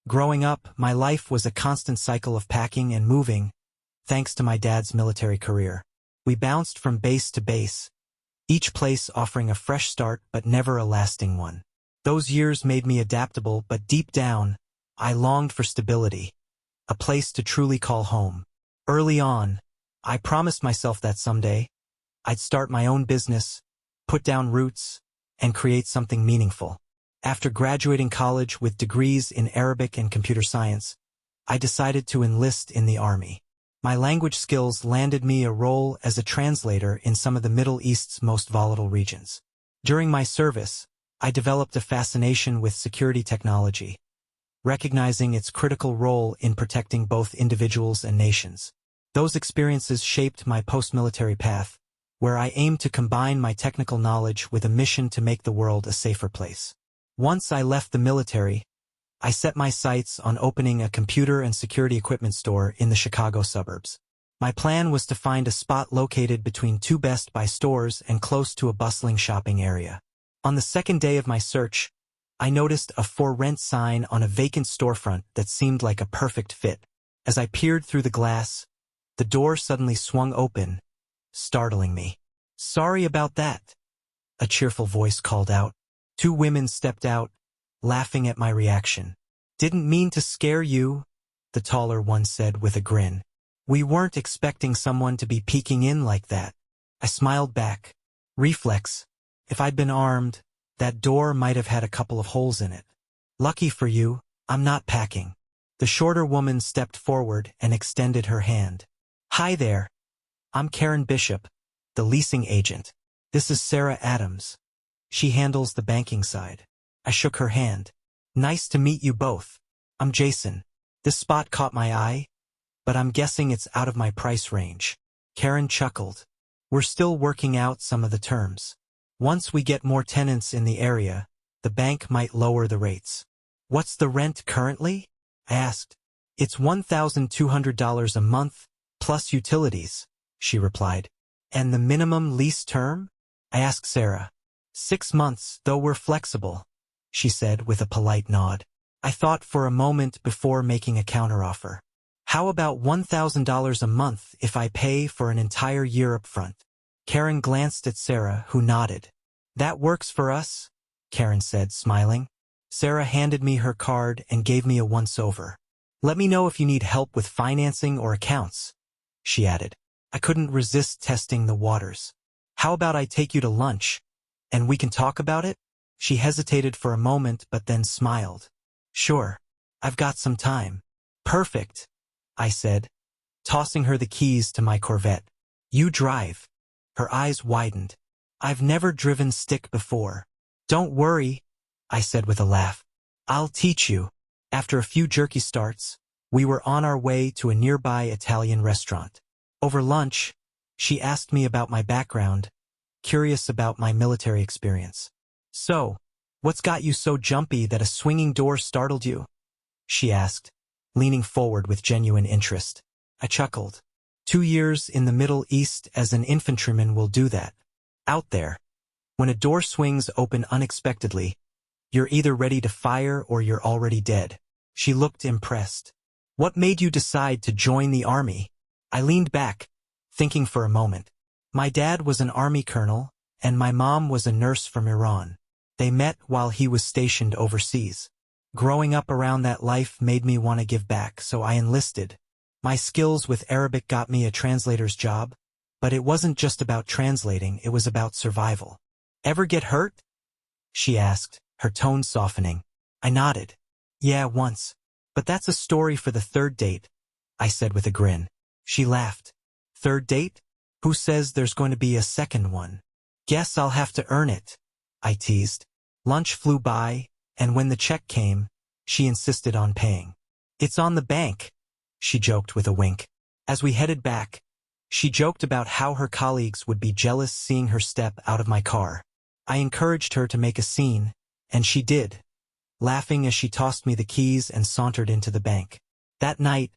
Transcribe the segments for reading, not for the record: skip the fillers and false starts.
Growing up, my life was a constant cycle of packing and moving, thanks to my dad's military career. We bounced from base to base, each place offering a fresh start but never a lasting one. Those years made me adaptable, but deep down, I longed for stability, a place to truly call home. Early on, I promised myself that someday, I'd start my own business, put down roots, and create something meaningful. After graduating college with degrees in Arabic and computer science, I decided to enlist in the army. My language skills landed me a role as a translator in some of the Middle East's most volatile regions. During my service, I developed a fascination with security technology, recognizing its critical role in protecting both individuals and nations. Those experiences shaped my post-military path, where I aimed to combine my technical knowledge with a mission to make the world a safer place. Once I left the military, I set my sights on opening a computer and security equipment store in the Chicago suburbs. My plan was to find a spot located between two Best Buy stores and close to a bustling shopping area. On the second day of my search, I noticed a for rent sign on a vacant storefront that seemed like a perfect fit. As I peered through the glass, the door suddenly swung open, startling me. "Sorry about that," a cheerful voice called out. Two women stepped out, laughing at my reaction. "Didn't mean to scare you," the taller one said with a grin. "We weren't expecting someone to be peeking in like that." I smiled back. Reflex. If I'd been armed, that door might have had a couple of holes in it. "Lucky for you, I'm not packing." The shorter woman stepped forward and extended her hand. "Hi there. I'm Karen Bishop, the leasing agent. This is Sarah Adams. She handles the banking side." I shook her hand. "Nice to meet you both. I'm Jason. This spot caught my eye, but I'm guessing it's out of my price range." Karen chuckled. "We're still working out some of the terms. Once we get more tenants in the area, the bank might lower the rates." "What's the rent currently?" I asked. "It's $1,200 a month, plus utilities," she replied. "And the minimum lease term?" I asked Sarah. 6 months, though we're flexible," she said with a polite nod. I thought for a moment before making a counteroffer. "How about $1,000 a month if I pay for an entire year up front?" Karen glanced at Sarah, who nodded. "That works for us," Karen said, smiling. Sarah handed me her card and gave me a once-over. "Let me know if you need help with financing or accounts," she added. I couldn't resist testing the waters. "How about I take you to lunch, and we can talk about it?" She hesitated for a moment but then smiled. "Sure. I've got some time." "Perfect," I said, tossing her the keys to my Corvette. "You drive." Her eyes widened. "I've never driven stick before." "Don't worry," I said with a laugh. "I'll teach you." After a few jerky starts, we were on our way to a nearby Italian restaurant. Over lunch, she asked me about my background, curious about my military experience. "So, what's got you so jumpy that a swinging door startled you?" she asked, leaning forward with genuine interest. I chuckled. 2 years in the Middle East as an infantryman will do that. Out there, when a door swings open unexpectedly, you're either ready to fire or you're already dead. She looked impressed. "What made you decide to join the army?" I leaned back, thinking for a moment. My dad was an army colonel, and my mom was a nurse from Iran. They met while he was stationed overseas. Growing up around that life made me want to give back, so I enlisted. My skills with Arabic got me a translator's job, but it wasn't just about translating, it was about survival. "Ever get hurt?" she asked, her tone softening. I nodded. "Yeah, once. But that's a story for the third date," I said with a grin. She laughed. "Third date? Who says there's going to be a second one?" "Guess I'll have to earn it," I teased. Lunch flew by, and when the check came, she insisted on paying. "It's on the bank," she joked with a wink. As we headed back, she joked about how her colleagues would be jealous seeing her step out of my car. I encouraged her to make a scene, and she did, laughing as she tossed me the keys and sauntered into the bank. That night,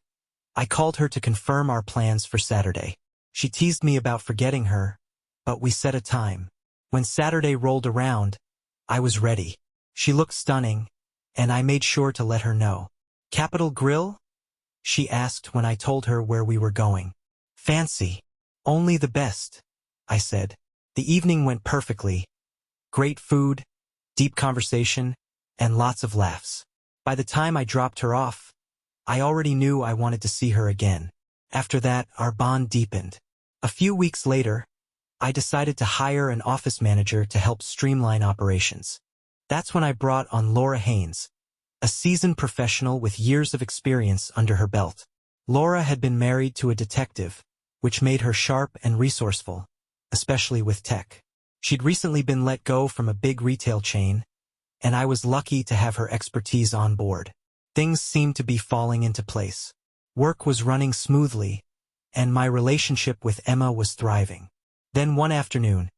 I called her to confirm our plans for Saturday. She teased me about forgetting her, but we set a time. When Saturday rolled around, I was ready. She looked stunning, and I made sure to let her know. Capital Grille? She asked when I told her where we were going. Fancy. Only the best, I said. The evening went perfectly. Great food, deep conversation, and lots of laughs. By the time I dropped her off, I already knew I wanted to see her again. After that, our bond deepened. A few weeks later, I decided to hire an office manager to help streamline operations. That's when I brought on Laura Haynes, a seasoned professional with years of experience under her belt. Laura had been married to a detective, which made her sharp and resourceful, especially with tech. She'd recently been let go from a big retail chain, and I was lucky to have her expertise on board. Things seemed to be falling into place. Work was running smoothly, and my relationship with Emma was thriving. Then one afternoon,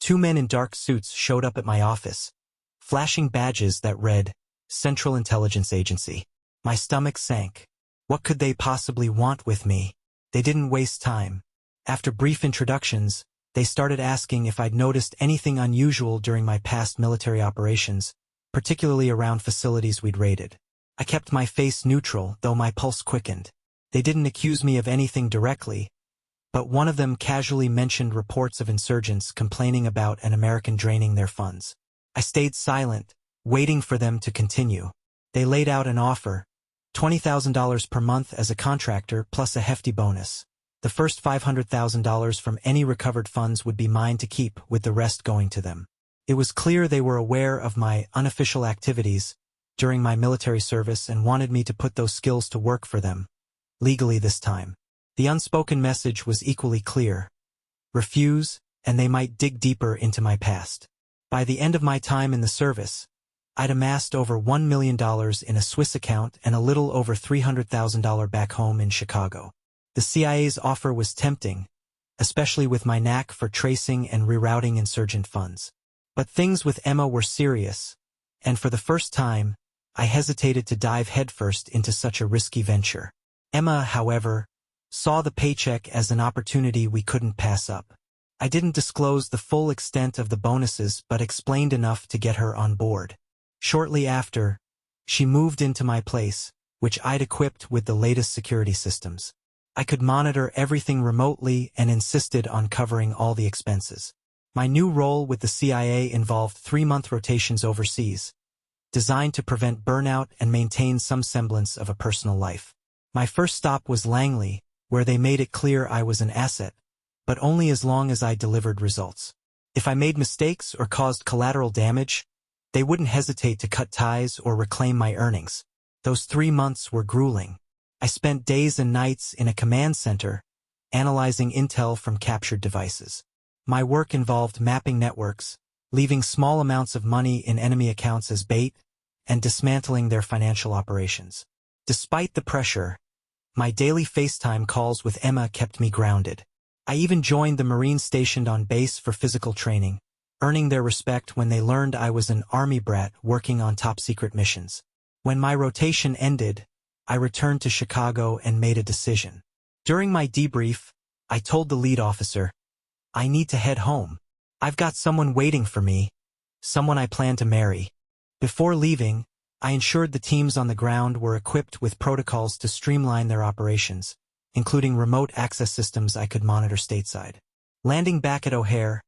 two men in dark suits showed up at my office, flashing badges that read, Central Intelligence Agency. My stomach sank. What could they possibly want with me? They didn't waste time. After brief introductions, they started asking if I'd noticed anything unusual during my past military operations, particularly around facilities we'd raided. I kept my face neutral, though my pulse quickened. They didn't accuse me of anything directly, but one of them casually mentioned reports of insurgents complaining about an American draining their funds. I stayed silent, waiting for them to continue. They laid out an offer, $20,000 per month as a contractor plus a hefty bonus. The first $500,000 from any recovered funds would be mine to keep, with the rest going to them. It was clear they were aware of my unofficial activities during my military service and wanted me to put those skills to work for them, legally this time. The unspoken message was equally clear. Refuse, and they might dig deeper into my past. By the end of my time in the service, I'd amassed over $1 million in a Swiss account and a little over $300,000 back home in Chicago. The CIA's offer was tempting, especially with my knack for tracing and rerouting insurgent funds. But things with Emma were serious, and for the first time, I hesitated to dive headfirst into such a risky venture. Emma, however, saw the paycheck as an opportunity we couldn't pass up. I didn't disclose the full extent of the bonuses but explained enough to get her on board. Shortly after, she moved into my place, which I'd equipped with the latest security systems. I could monitor everything remotely and insisted on covering all the expenses. My new role with the CIA involved 3-month rotations overseas, designed to prevent burnout and maintain some semblance of a personal life. My first stop was Langley, where they made it clear I was an asset, but only as long as I delivered results. If I made mistakes or caused collateral damage, they wouldn't hesitate to cut ties or reclaim my earnings. Those 3 months were grueling. I spent days and nights in a command center, analyzing intel from captured devices. My work involved mapping networks, leaving small amounts of money in enemy accounts as bait, and dismantling their financial operations. Despite the pressure, my daily FaceTime calls with Emma kept me grounded. I even joined the Marines stationed on base for physical training, earning their respect when they learned I was an Army brat working on top-secret missions. When my rotation ended, I returned to Chicago and made a decision. During my debrief, I told the lead officer, I need to head home. I've got someone waiting for me, someone I plan to marry. Before leaving, I ensured the teams on the ground were equipped with protocols to streamline their operations, including remote access systems I could monitor stateside. Landing back at O'Hare,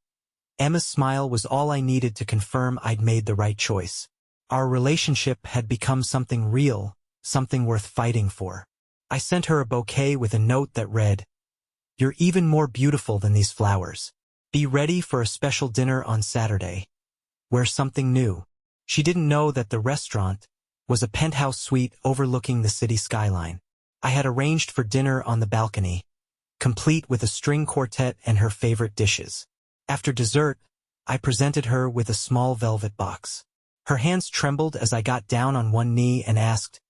Emma's smile was all I needed to confirm I'd made the right choice. Our relationship had become something real, something worth fighting for. I sent her a bouquet with a note that read, "You're even more beautiful than these flowers. Be ready for a special dinner on Saturday. Wear something new." She didn't know that the restaurant was a penthouse suite overlooking the city skyline. I had arranged for dinner on the balcony, complete with a string quartet and her favorite dishes. After dessert, I presented her with a small velvet box. Her hands trembled as I got down on one knee and asked,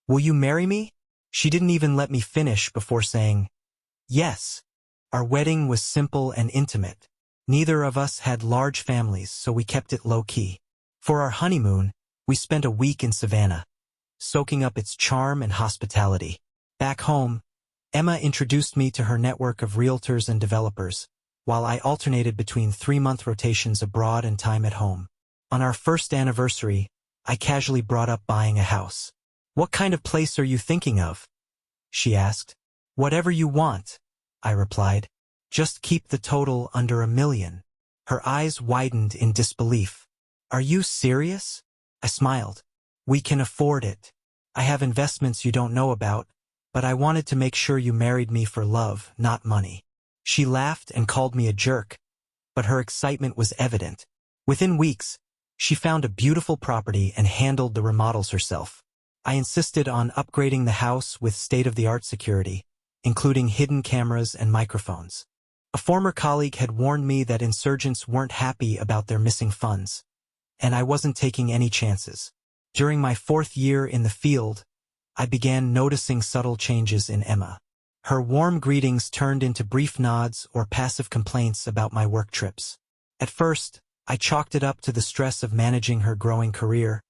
"Will you marry me?" She didn't even let me finish before saying, "Yes." Our wedding was simple and intimate. Neither of us had large families, so we kept it low-key. For our honeymoon, we spent a week in Savannah, soaking up its charm and hospitality. Back home, Emma introduced me to her network of realtors and developers, while I alternated between 3-month rotations abroad and time at home. On our first anniversary, I casually brought up buying a house. "What kind of place are you thinking of?" she asked. "Whatever you want," I replied. "Just keep the total under $1 million." Her eyes widened in disbelief. "Are you serious?" I smiled. "We can afford it. I have investments you don't know about, but I wanted to make sure you married me for love, not money." She laughed and called me a jerk, but her excitement was evident. Within weeks, she found a beautiful property and handled the remodels herself. I insisted on upgrading the house with state-of-the-art security, including hidden cameras and microphones. A former colleague had warned me that insurgents weren't happy about their missing funds, and I wasn't taking any chances. During my 4th year in the field, I began noticing subtle changes in Emma. Her warm greetings turned into brief nods or passive complaints about my work trips. At first, I chalked it up to the stress of managing her growing career,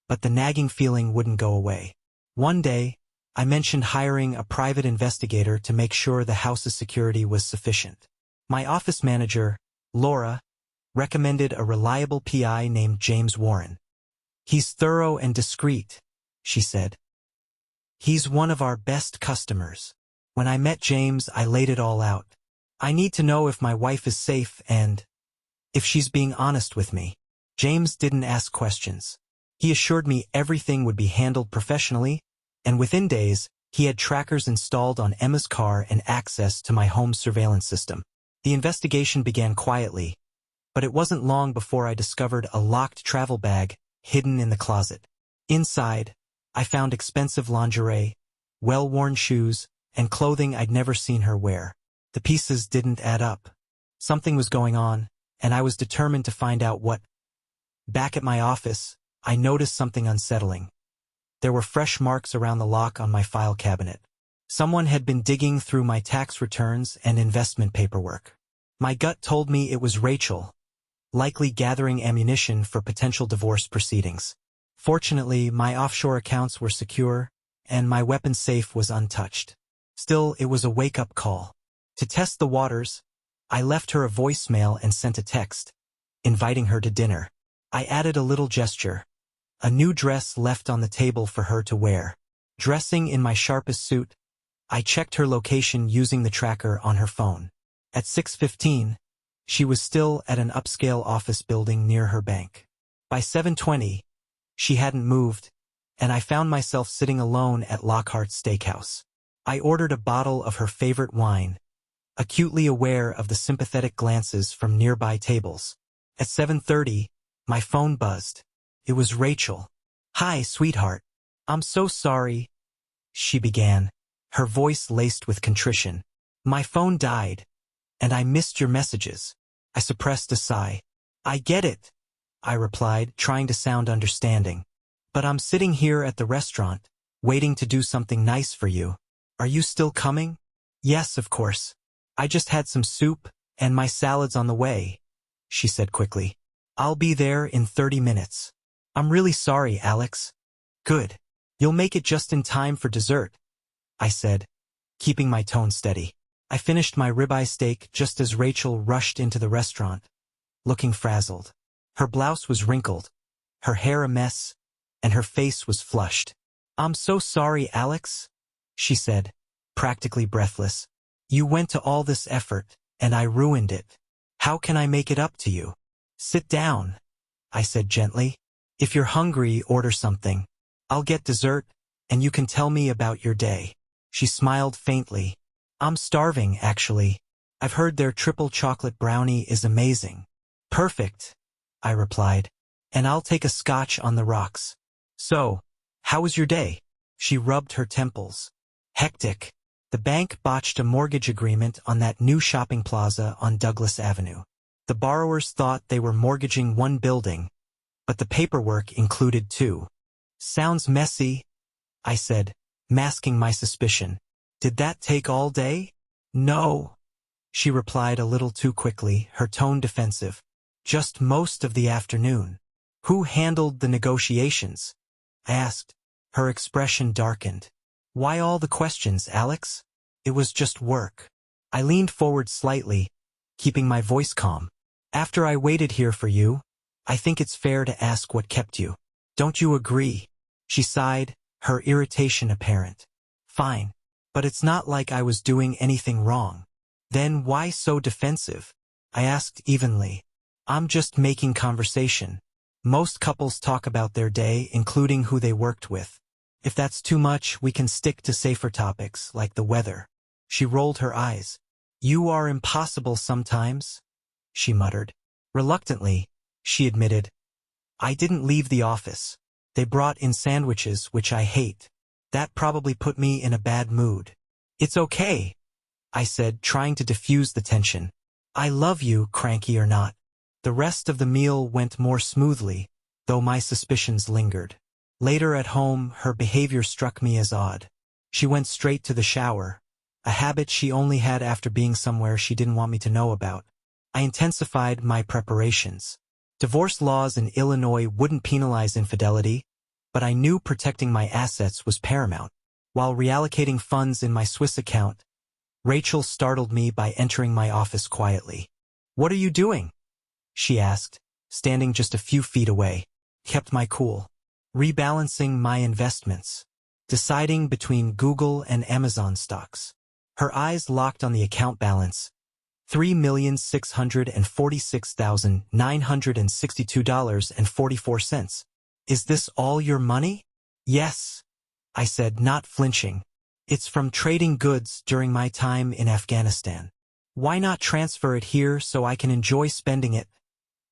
but the nagging feeling wouldn't go away. One day, I mentioned hiring a private investigator to make sure the house's security was sufficient. My office manager, Laura, recommended a reliable PI named James Warren. "He's thorough and discreet," she said. "He's one of our best customers." When I met James, I laid it all out. "I need to know if my wife is safe and if she's being honest with me." James didn't ask questions. He assured me everything would be handled professionally, and within days, he had trackers installed on Emma's car and access to my home surveillance system. The investigation began quietly, but it wasn't long before I discovered a locked travel bag hidden in the closet. Inside, I found expensive lingerie, well-worn shoes, and clothing I'd never seen her wear. The pieces didn't add up. Something was going on, and I was determined to find out what. Back at my office, I noticed something unsettling. There were fresh marks around the lock on my file cabinet. Someone had been digging through my tax returns and investment paperwork. My gut told me it was Rachel, likely gathering ammunition for potential divorce proceedings. Fortunately, my offshore accounts were secure, and my weapon safe was untouched. Still, it was a wake-up call. To test the waters, I left her a voicemail and sent a text, inviting her to dinner. I added a little gesture, a new dress left on the table for her to wear. Dressing in my sharpest suit, I checked her location using the tracker on her phone. At 6:15, she was still at an upscale office building near her bank. By 7:20, she hadn't moved, and I found myself sitting alone at Lockhart's Steakhouse. I ordered a bottle of her favorite wine, acutely aware of the sympathetic glances from nearby tables. At 7:30, my phone buzzed. It was Rachel. "Hi, sweetheart. I'm so sorry," she began, her voice laced with contrition. "My phone died, and I missed your messages." I suppressed a sigh. "I get it," I replied, trying to sound understanding. "But I'm sitting here at the restaurant, waiting to do something nice for you. Are you still coming?" "Yes, of course. I just had some soup, and my salad's on the way," she said quickly. "I'll be there in 30 minutes. "I'm really sorry, Alex." "Good. You'll make it just in time for dessert," I said, keeping my tone steady. I finished my ribeye steak just as Rachel rushed into the restaurant, looking frazzled. Her blouse was wrinkled, her hair a mess, and her face was flushed. "I'm so sorry, Alex," she said, practically breathless. "You went to all this effort, and I ruined it. How can I make it up to you?" "Sit down," I said gently. "If you're hungry, order something. I'll get dessert, and you can tell me about your day." She smiled faintly. "I'm starving, actually. I've heard their triple chocolate brownie is amazing." "Perfect," I replied. "And I'll take a scotch on the rocks." "So, how was your day?" She rubbed her temples. "Hectic. The bank botched a mortgage agreement on that new shopping plaza on Douglas Avenue. The borrowers thought they were mortgaging one building, but the paperwork included two." "Sounds messy," I said, masking my suspicion. "Did that take all day?" "No," she replied a little too quickly, her tone defensive. "Just most of the afternoon." "Who handled the negotiations?" I asked. Her expression darkened. "Why all the questions, Alex? It was just work." I leaned forward slightly, keeping my voice calm. "After I waited here for you, I think it's fair to ask what kept you. Don't you agree?" She sighed, her irritation apparent. Fine. But it's not like I was doing anything wrong. Then why so defensive? I asked evenly. I'm just making conversation. Most couples talk about their day, including who they worked with. If that's too much, we can stick to safer topics, like the weather. She rolled her eyes. You are impossible sometimes, she muttered. Reluctantly, she admitted. I didn't leave the office. They brought in sandwiches, which I hate. That probably put me in a bad mood. It's okay, I said, trying to diffuse the tension. I love you, cranky or not. The rest of the meal went more smoothly, though my suspicions lingered. Later at home, her behavior struck me as odd. She went straight to the shower, a habit she only had after being somewhere she didn't want me to know about. I intensified my preparations. Divorce laws in Illinois wouldn't penalize infidelity, but I knew protecting my assets was paramount. While reallocating funds in my Swiss account, Rachel startled me by entering my office quietly. What are you doing? She asked, standing just a few feet away. Kept my cool. Rebalancing my investments. Deciding between Google and Amazon stocks. Her eyes locked on the account balance. $3,646,962.44. Is this all your money? Yes, I said, not flinching. It's from trading goods during my time in Afghanistan. Why not transfer it here so I can enjoy spending it?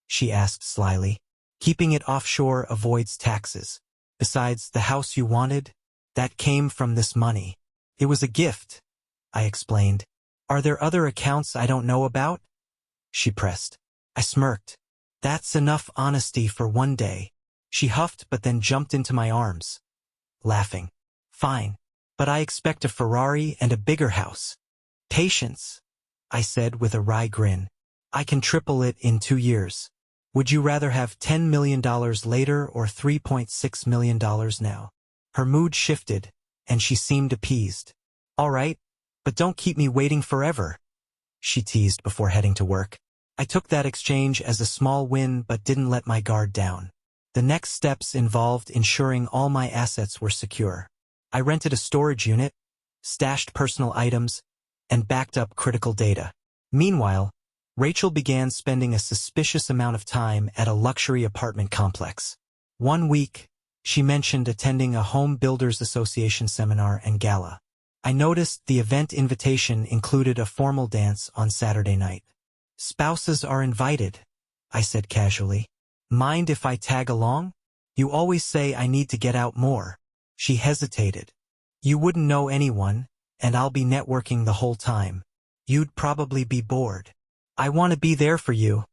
She asked slyly. Keeping it offshore avoids taxes. Besides, the house you wanted, that came from this money. It was a gift, I explained. Are there other accounts I don't know about? She pressed. I smirked. That's enough honesty for one day. She huffed but then jumped into my arms, laughing. Fine, but I expect a Ferrari and a bigger house. Patience, I said with a wry grin. I can triple it in 2 years. Would you rather have $10 million later or $3.6 million now? Her mood shifted, and she seemed appeased. All right, but don't keep me waiting forever, she teased before heading to work. I took that exchange as a small win but didn't let my guard down. The next steps involved ensuring all my assets were secure. I rented a storage unit, stashed personal items, and backed up critical data. Meanwhile, Rachel began spending a suspicious amount of time at a luxury apartment complex. One week, she mentioned attending a Home Builders Association seminar and gala. I noticed the event invitation included a formal dance on Saturday night. Spouses are invited, I said casually. Mind if I tag along? You always say I need to get out more. She hesitated. You wouldn't know anyone, and I'll be networking the whole time. You'd probably be bored. I want to be there for you,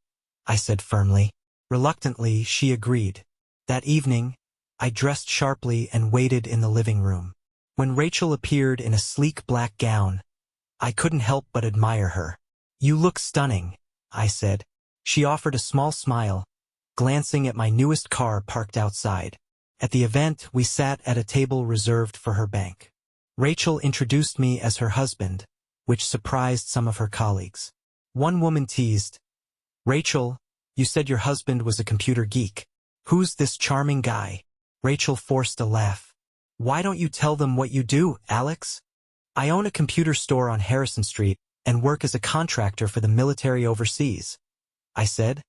I said firmly. Reluctantly, she agreed. That evening, I dressed sharply and waited in the living room. When Rachel appeared in a sleek black gown, I couldn't help but admire her. You look stunning, I said. She offered a small smile, glancing at my newest car parked outside. At the event, we sat at a table reserved for her bank. Rachel introduced me as her husband, which surprised some of her colleagues. One woman teased, Rachel, you said your husband was a computer geek. Who's this charming guy? Rachel forced a laugh. Why don't you tell them what you do, Alex? I own a computer store on Harrison Street and work as a contractor for the military overseas, I said,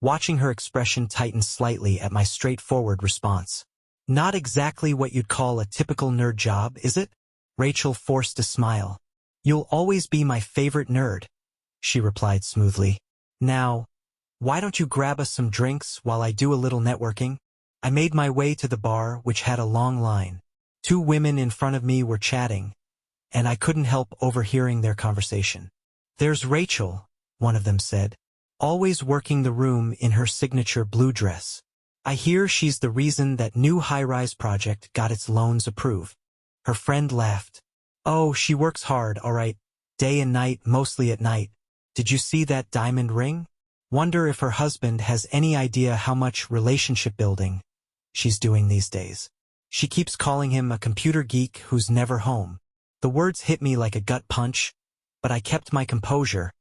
watching her expression tighten slightly at my straightforward response. Not exactly what you'd call a typical nerd job, is it? Rachel forced a smile. You'll always be my favorite nerd, she replied smoothly. Now, why don't you grab us some drinks while I do a little networking? I made my way to the bar, which had a long line. 2 women in front of me were chatting, and I couldn't help overhearing their conversation. There's Rachel, one of them said, always working the room in her signature blue dress. I hear she's the reason that new high-rise project got its loans approved. Her friend laughed. Oh, she works hard, all right. Day and night, mostly at night. Did you see that diamond ring? Wonder if her husband has any idea how much relationship building she's doing these days. She keeps calling him a computer geek who's never home. The words hit me like a gut punch, but I kept my composure,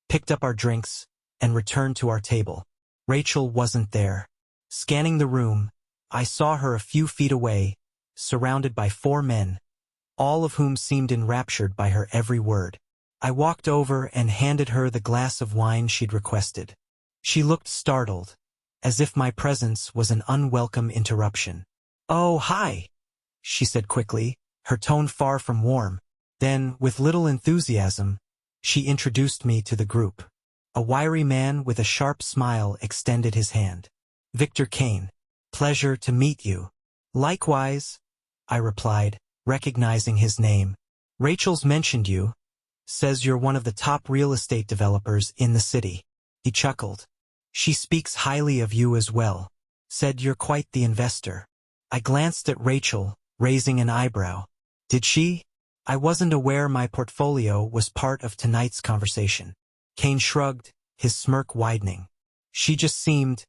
picked up our drinks, and returned to our table. Rachel wasn't there. Scanning the room, I saw her a few feet away, surrounded by 4 men, all of whom seemed enraptured by her every word. I walked over and handed her the glass of wine she'd requested. She looked startled, as if my presence was an unwelcome interruption. "Oh, hi," she said quickly, her tone far from warm. Then, with little enthusiasm, she introduced me to the group. A wiry man with a sharp smile extended his hand. "Victor Kane. Pleasure to meet you." "Likewise," I replied, recognizing his name. "Rachel's mentioned you. Says you're one of the top real estate developers in the city." He chuckled. "She speaks highly of you as well. Said you're quite the investor." I glanced at Rachel, raising an eyebrow. "Did she?" I wasn't aware my portfolio was part of tonight's conversation. Kane shrugged, his smirk widening. "She just seemed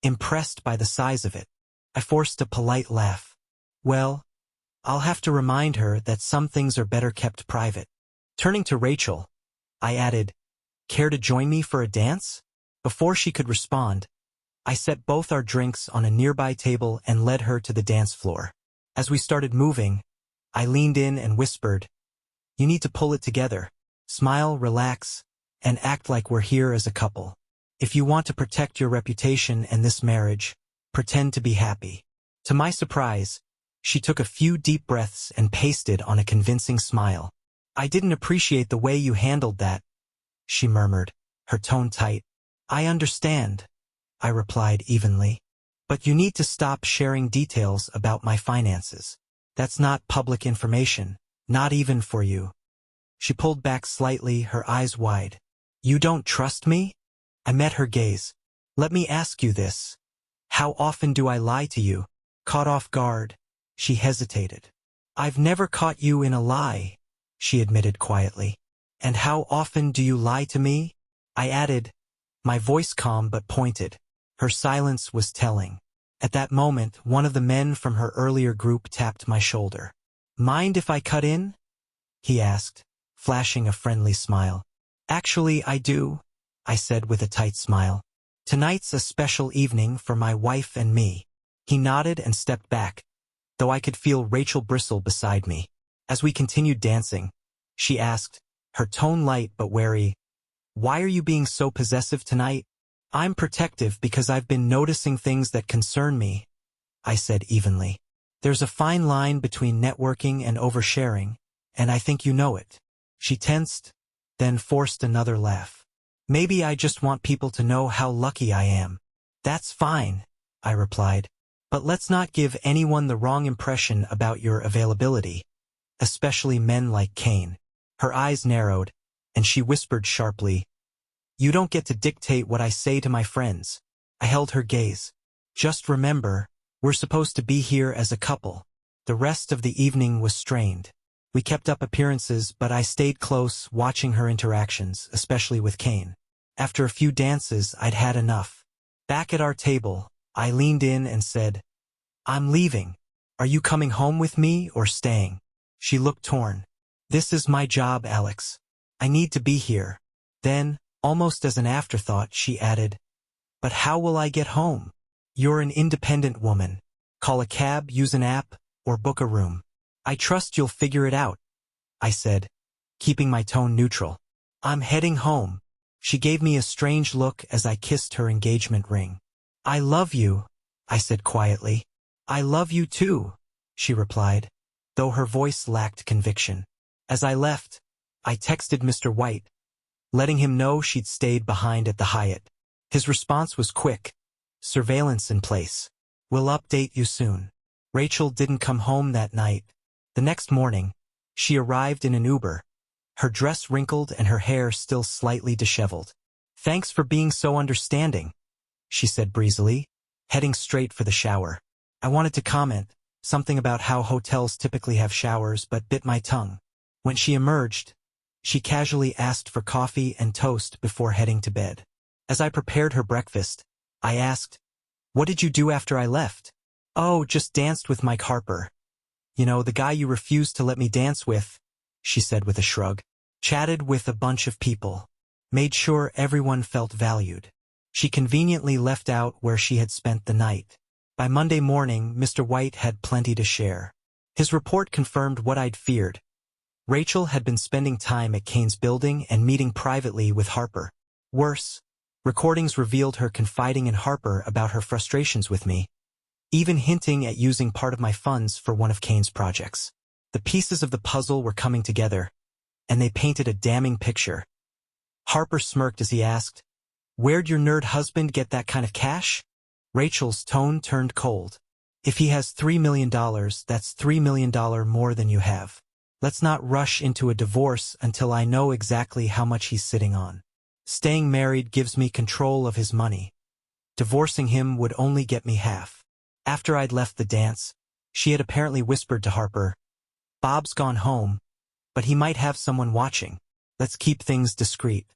impressed by the size of it." I forced a polite laugh. "Well, I'll have to remind her that some things are better kept private." Turning to Rachel, I added, "Care to join me for a dance?" Before she could respond, I set both our drinks on a nearby table and led her to the dance floor. As we started moving, I leaned in and whispered, "You need to pull it together. Smile, relax, and act like we're here as a couple. If you want to protect your reputation and this marriage, pretend to be happy." To my surprise, she took a few deep breaths and pasted on a convincing smile. "I didn't appreciate the way you handled that," she murmured, her tone tight. "I understand," I replied evenly. "But you need to stop sharing details about my finances. That's not public information, not even for you." She pulled back slightly, her eyes wide. "You don't trust me?" I met her gaze. "Let me ask you this. How often do I lie to you?" Caught off guard, she hesitated. "I've never caught you in a lie," she admitted quietly. "And how often do you lie to me?" I added, my voice calm but pointed. Her silence was telling. At that moment, one of the men from her earlier group tapped my shoulder. "Mind if I cut in?" he asked, flashing a friendly smile. "Actually, I do," I said with a tight smile. "Tonight's a special evening for my wife and me." He nodded and stepped back, though I could feel Rachel bristle beside me. As we continued dancing, she asked, her tone light but wary, "Why are you being so possessive tonight?" "I'm protective because I've been noticing things that concern me," I said evenly. "There's a fine line between networking and oversharing, and I think you know it." She tensed, then forced another laugh. "Maybe I just want people to know how lucky I am." "That's fine," I replied. "But let's not give anyone the wrong impression about your availability, especially men like Kane." Her eyes narrowed, and she whispered sharply, "You don't get to dictate what I say to my friends." I held her gaze. "Just remember, we're supposed to be here as a couple." The rest of the evening was strained. We kept up appearances, but I stayed close, watching her interactions, especially with Kane. After a few dances, I'd had enough. Back at our table, I leaned in and said, "I'm leaving. Are you coming home with me or staying?" She looked torn. "This is my job, Alex. I need to be here." Then, almost as an afterthought, she added, "But how will I get home? You're an independent woman. Call a cab, use an app, or book a room." "I trust you'll figure it out," I said, keeping my tone neutral. "I'm heading home." She gave me a strange look as I kissed her engagement ring. "I love you," I said quietly. "I love you too," she replied, though her voice lacked conviction. As I left, I texted Mr. White, letting him know she'd stayed behind at the Hyatt. His response was quick. "Surveillance in place. We'll update you soon." Rachel didn't come home that night. The next morning, she arrived in an Uber, her dress wrinkled and her hair still slightly disheveled. "Thanks for being so understanding," she said breezily, heading straight for the shower. I wanted to comment, something about how hotels typically have showers, but bit my tongue. When she emerged, she casually asked for coffee and toast before heading to bed. As I prepared her breakfast, I asked, "What did you do after I left?" "Oh, just danced with Mike Harper. You know, the guy you refused to let me dance with," she said with a shrug. "Chatted with a bunch of people. Made sure everyone felt valued." She conveniently left out where she had spent the night. By Monday morning, Mr. White had plenty to share. His report confirmed what I'd feared. Rachel had been spending time at Kane's building and meeting privately with Harper. Worse, recordings revealed her confiding in Harper about her frustrations with me, even hinting at using part of my funds for one of Kane's projects. The pieces of the puzzle were coming together, and they painted a damning picture. Harper smirked as he asked, "Where'd your nerd husband get that kind of cash?" Rachel's tone turned cold. "If he has $3 million, that's $3 million more than you have. Let's not rush into a divorce until I know exactly how much he's sitting on. Staying married gives me control of his money. Divorcing him would only get me half." After I'd left the dance, she had apparently whispered to Harper, "Bob's gone home, but he might have someone watching. Let's keep things discreet.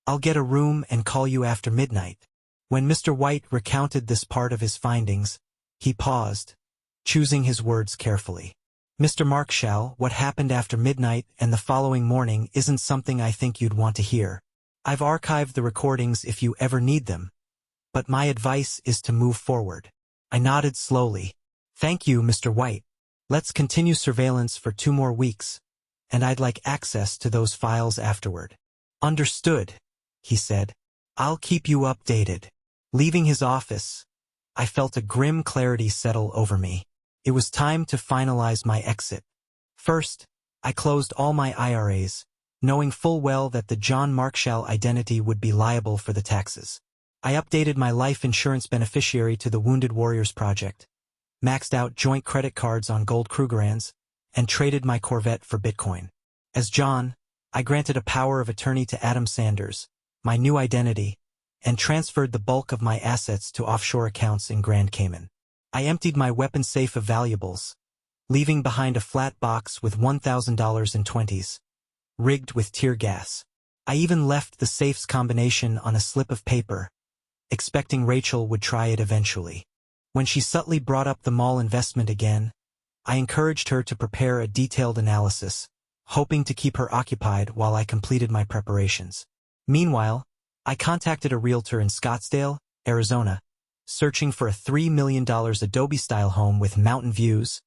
I'll get a room and call you after midnight." When Mr. White recounted this part of his findings, he paused, choosing his words carefully. "Mr. Markshall, what happened after midnight and the following morning isn't something I think you'd want to hear. I've archived the recordings if you ever need them, but my advice is to move forward." I nodded slowly. "Thank you, Mr. White. Let's continue surveillance for 2 more weeks, and I'd like access to those files afterward." "Understood," he said. "I'll keep you updated." Leaving his office, I felt a grim clarity settle over me. It was time to finalize my exit. First, I closed all my IRAs, knowing full well that the John Markshall identity would be liable for the taxes. I updated my life insurance beneficiary to the Wounded Warriors Project, maxed out joint credit cards on gold Krugerrands, and traded my Corvette for Bitcoin. As John, I granted a power of attorney to Adam Sanders, my new identity, and transferred the bulk of my assets to offshore accounts in Grand Cayman. I emptied my weapon safe of valuables, leaving behind a flat box with $1,000 in 20s, rigged with tear gas. I even left the safe's combination on a slip of paper, expecting Rachel would try it eventually. When she subtly brought up the mall investment again, I encouraged her to prepare a detailed analysis, hoping to keep her occupied while I completed my preparations. Meanwhile, I contacted a realtor in Scottsdale, Arizona, searching for a $3 million Adobe-style home with mountain views,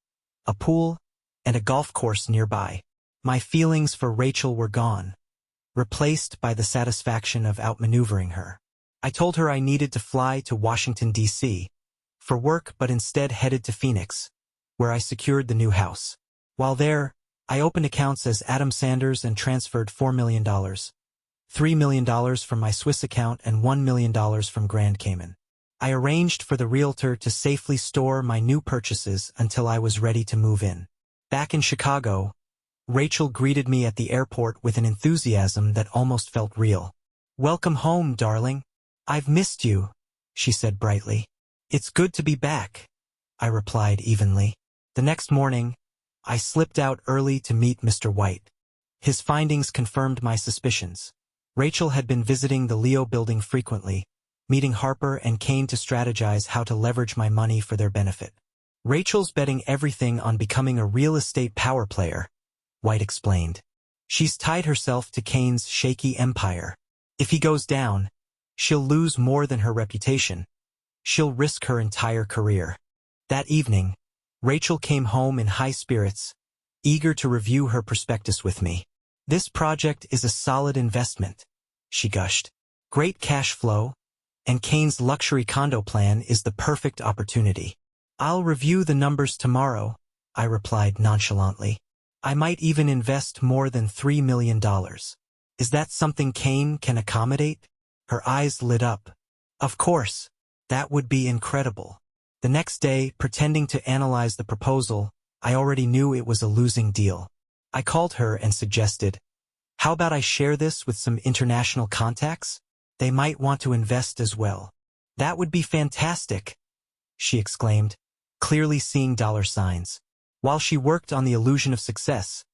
a pool, and a golf course nearby. My feelings for Rachel were gone, replaced by the satisfaction of outmaneuvering her. I told her I needed to fly to Washington, D.C. for work, but instead headed to Phoenix, where I secured the new house. While there, I opened accounts as Adam Sanders and transferred $4 million, $3 million from my Swiss account and $1 million from Grand Cayman. I arranged for the realtor to safely store my new purchases until I was ready to move in. Back in Chicago, Rachel greeted me at the airport with an enthusiasm that almost felt real. "Welcome home, darling. I've missed you," she said brightly. "It's good to be back," I replied evenly. The next morning, I slipped out early to meet Mr. White. His findings confirmed my suspicions. Rachel had been visiting the Leo building frequently, meeting Harper and Kane to strategize how to leverage my money for their benefit. "Rachel's betting everything on becoming a real estate power player," White explained. "She's tied herself to Kane's shaky empire. If he goes down, she'll lose more than her reputation. She'll risk her entire career." That evening, Rachel came home in high spirits, eager to review her prospectus with me. "This project is a solid investment," she gushed. "Great cash flow, and Kane's luxury condo plan is the perfect opportunity." "I'll review the numbers tomorrow," I replied nonchalantly. "I might even invest more than $3 million. Is that something Kane can accommodate?" Her eyes lit up. "Of course. That would be incredible." The next day, pretending to analyze the proposal, I already knew it was a losing deal. I called her and suggested, "How about I share this with some international contacts? They might want to invest as well." "That would be fantastic," she exclaimed, clearly seeing dollar signs. While she worked on the illusion of success,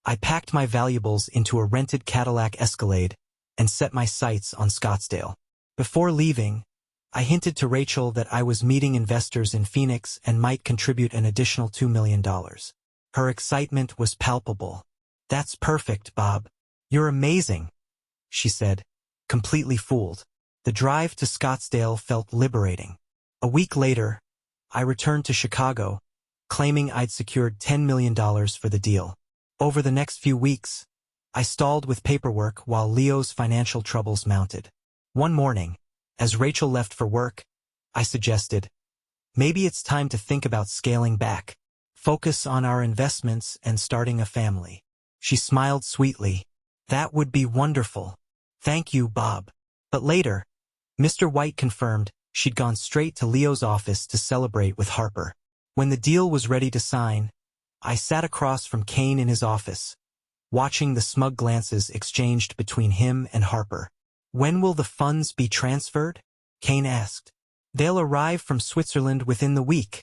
I packed my valuables into a rented Cadillac Escalade and set my sights on Scottsdale. Before leaving, I hinted to Rachel that I was meeting investors in Phoenix and might contribute an additional $2 million. Her excitement was palpable. "That's perfect, Bob. You're amazing," she said, completely fooled. The drive to Scottsdale felt liberating. A week later, I returned to Chicago, claiming I'd secured $10 million for the deal. Over the next few weeks, I stalled with paperwork while Leo's financial troubles mounted. One morning, as Rachel left for work, I suggested, maybe it's time to think about scaling back, focus on our investments and starting a family. She smiled sweetly. That would be wonderful. Thank you, Bob. But later, Mr. White confirmed she'd gone straight to Leo's office to celebrate with Harper. When the deal was ready to sign, I sat across from Kane in his office, watching the smug glances exchanged between him and Harper. When will the funds be transferred? Kane asked. They'll arrive from Switzerland within the week,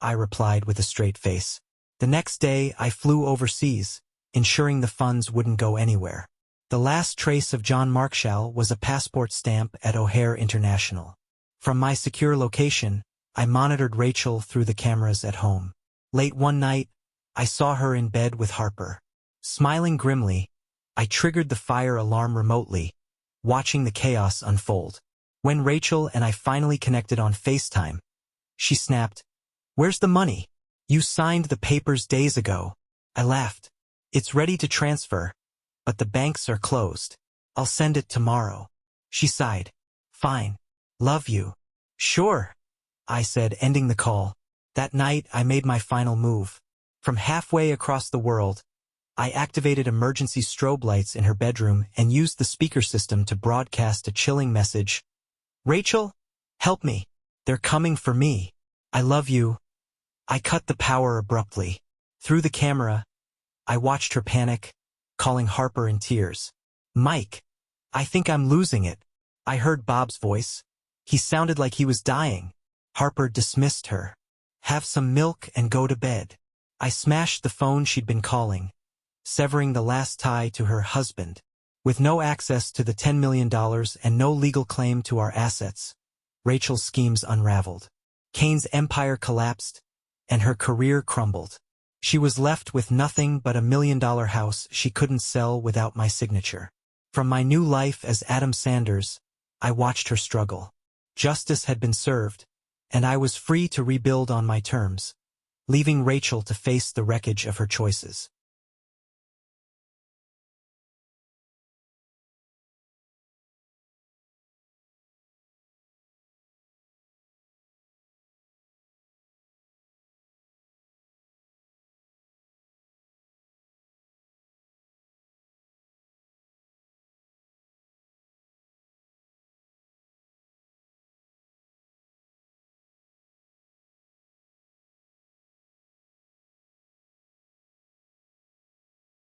I replied with a straight face. The next day I flew overseas, ensuring the funds wouldn't go anywhere. The last trace of John Markshall was a passport stamp at O'Hare International. From my secure location, I monitored Rachel through the cameras at home. Late one night, I saw her in bed with Harper. Smiling grimly, I triggered the fire alarm remotely, watching the chaos unfold. When Rachel and I finally connected on FaceTime, she snapped, "Where's the money? You signed the papers days ago." I laughed. "It's ready to transfer, but the banks are closed. I'll send it tomorrow." She sighed. "Fine. Love you." "Sure," I said, ending the call. That night, I made my final move. From halfway across the world, I activated emergency strobe lights in her bedroom and used the speaker system to broadcast a chilling message. "Rachel, help me. They're coming for me. I love you." I cut the power abruptly. Through the camera, I watched her panic, calling Harper in tears. "Mike, I think I'm losing it." I heard Bob's voice. He sounded like he was dying. Harper dismissed her. "Have some milk and go to bed." I smashed the phone she'd been calling, severing the last tie to her husband. With no access to the $10 million and no legal claim to our assets, Rachel's schemes unraveled. Kane's empire collapsed, and her career crumbled. She was left with nothing but a $1 million house she couldn't sell without my signature. From my new life as Adam Sanders, I watched her struggle. Justice had been served, and I was free to rebuild on my terms, leaving Rachel to face the wreckage of her choices.